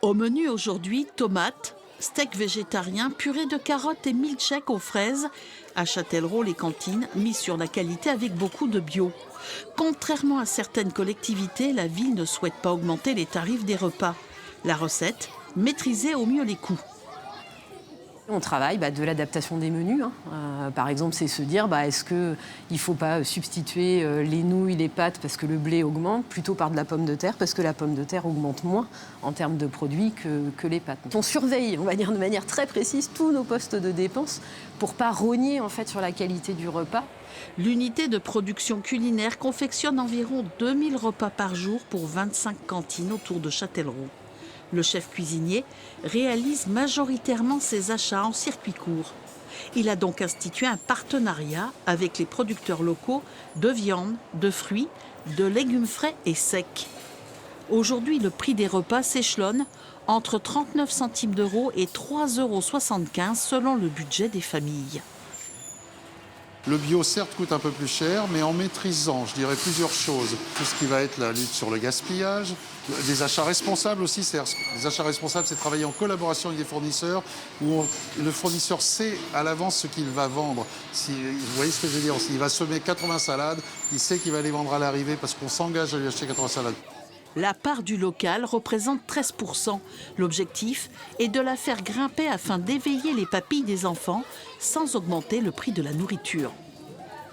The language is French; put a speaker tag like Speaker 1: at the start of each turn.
Speaker 1: Au menu aujourd'hui, tomates, steak végétarien, purée de carottes et milkshake aux fraises. À Châtellerault, les cantines misent sur la qualité avec beaucoup de bio. Contrairement à certaines collectivités, la ville ne souhaite pas augmenter les tarifs des repas. La recette, maîtriser au mieux les coûts.
Speaker 2: On travaille de l'adaptation des menus. Par exemple, c'est se dire, est-ce qu'il ne faut pas substituer les nouilles, les pâtes, parce que le blé augmente, plutôt par de la pomme de terre, parce que la pomme de terre augmente moins en termes de produits que les pâtes. On surveille, on va dire de manière très précise, tous nos postes de dépenses pour ne pas rogner en fait, sur la qualité du repas.
Speaker 1: L'unité de production culinaire confectionne environ 2000 repas par jour pour 25 cantines autour de Châtellerault. Le chef cuisinier réalise majoritairement ses achats en circuit court. Il a donc institué un partenariat avec les producteurs locaux de viande, de fruits, de légumes frais et secs. Aujourd'hui, le prix des repas s'échelonne entre 39 centimes d'euros et 3,75 € selon le budget des familles.
Speaker 3: Le bio, certes, coûte un peu plus cher, mais en maîtrisant, je dirais, plusieurs choses. Tout ce qui va être la lutte sur le gaspillage, des achats responsables aussi. Les achats responsables, c'est travailler en collaboration avec des fournisseurs, où le fournisseur sait à l'avance ce qu'il va vendre. Vous voyez ce que je veux dire? S'il va semer 80 salades, il sait qu'il va les vendre à l'arrivée parce qu'on s'engage à lui acheter 80 salades.
Speaker 1: La part du local représente 13 %. L'objectif est de la faire grimper afin d'éveiller les papilles des enfants sans augmenter le prix de la nourriture.